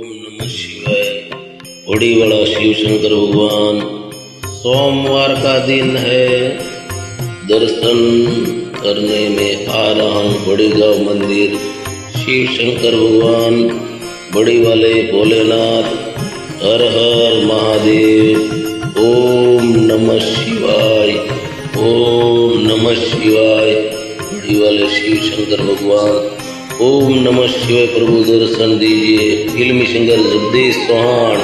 नमः शिवाय। होड़ी वाला शिव शंकर भगवान। सोमवार का दिन है, दर्शन करने में आ रहा हूँ बड़ीगांव मंदिर। शिव शंकर भगवान, बड़ी वाले भोलेनाथ, हर हर महादेव। ओम नमः शिवाय, ओम नमः शिवाय। बड़ी वाले शिव शंकर भगवान, ओम नमः शिवाय। प्रभु दर्शन दीजिए। फिल्मी सिंगर जगदीश चौहान।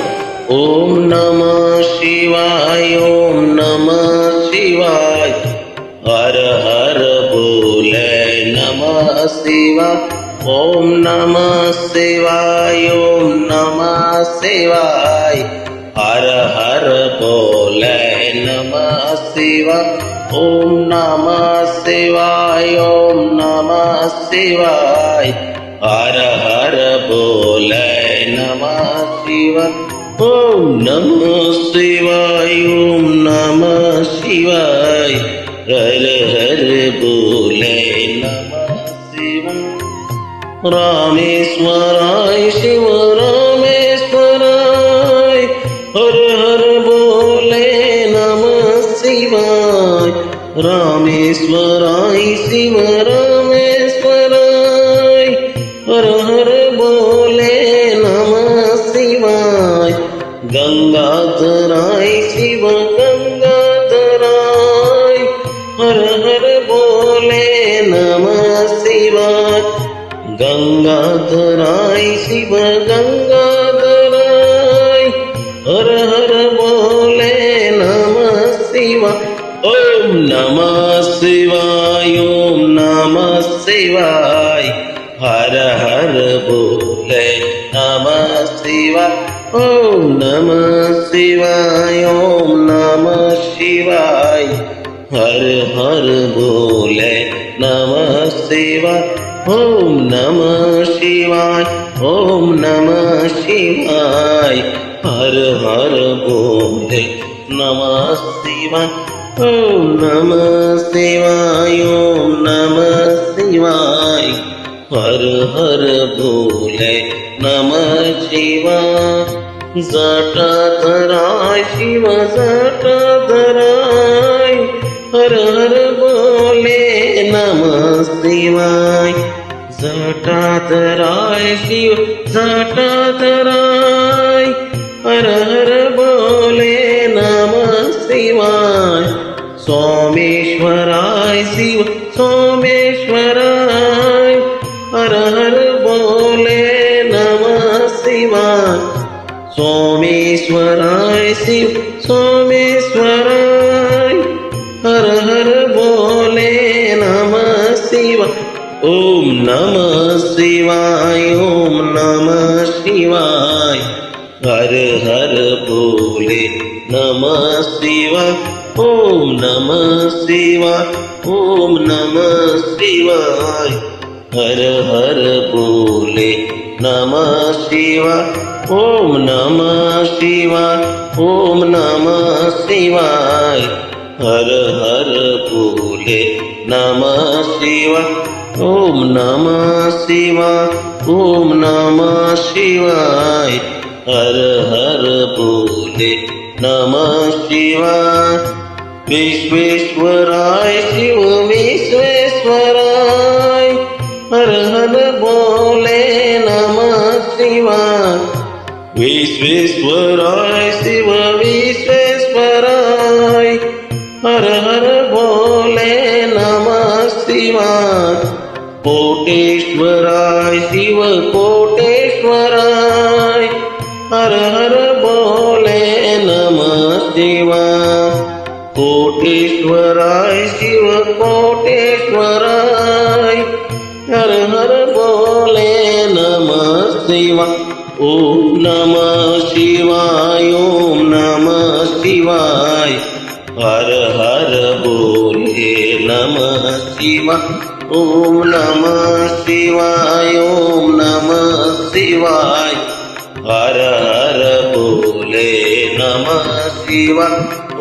ओम नमः शिवाय, ओम नमः शिवाय। हर हर भोले नमः शिवाय। ओम नमः शिवाय, ओम नमः शिवाय। हर हर भोले नमः शिवाय। ओम नमः शिवाय, ओम नमः शिवाय। हर हर भोले नमः शिवाय। ओम नमः शिवाय, ओम नमः शिवाय। हर हर भोले नमः शिवाय। रामेश्वराय शिव रामेश्वराय। हर हर भोले नमः शिवाय। रामेश्वराय शिव रामेश्वराय। हर हर भोले नमः शिवाय। गंगाधराय शिव गंगाधराय। हर हर भोले नमः शिवाय। गंगाधराय शिव गंगाधराय। हर हर भोले नमः शिवाय। ओम नमः शिवाय, ओम नमः शिवाय। हर हर भोले नमः शिवाय। ओम नमः शिवाय, ओम नमः शिवाय। हर हर भोले नमः शिवाय। ओम नमः शिवाय, ओम नमः शिवाय। हर हर भोले नमः शिवाय। ओम नमः शिवाय, ओम नमः शिवाय। हर हर भोले नमः शिवाय। जटाधराय शिव जटाधराय। हर हर भोले नमः शिवाय। जटाधराय शिव जटाधराय। हर हर भोले नमः शिवाय। सोमेश्वराय शिव सोमेश्वराय। हर हर भोले नमः शिवाय। सोमेश्वराय शिव सोमेश्वराय। हर हर भोले नमः शिवाय। ओम नमः शिवाय, ओम नमः शिवाय। हर हर भोले नमः शिवाय। ओम नमः शिवाय, ओम नमः शिवाय। हर हर भोले नमः शिवाय। ओम नमः शिवाय, ओम नमः शिवाय। हर हर भोले नमः शिवाय। ओम नमः शिवाय, ओम नमः शिवाय। हर हर भोले नमः शिवाय। विश्वेश्वराय शिव विश्वेश्वराय। हर हर भोले नमः शिवाय। विश्वेश्वराय शिव विश्वेश्वराय। हर हर भोले नमः शिवाय। कोटेश्वराय शिव कोटेश्वराय। हर हर भोले नमः शिवाय। कोटेश्वराय शिव कोटेश्वराय। हर हर भोले नमः शिवाय। ओम नमः शिवाय, ओम नमः शिवाय। हर हर भोले नमः शिवाय। ओम नमः शिवाय, ओम नमः शिवाय। हर हर भोले नमः शिवाय।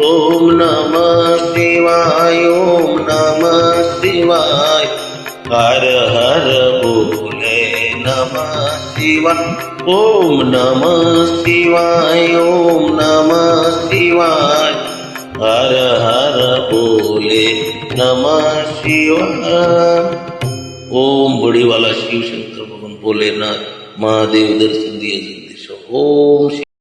ओम नमः शिवाय, ओम नमः शिवाय। हर हर भोले नमः शिवाय। शिवाय ओम नमः शिवाय ओम नमः शिवाय हर हर बोले नमः शिवाय ओम बड़ी वाला शिव शंकर भगवान भोलेनाथ महादेव दर्शन दिया जगदीश ओम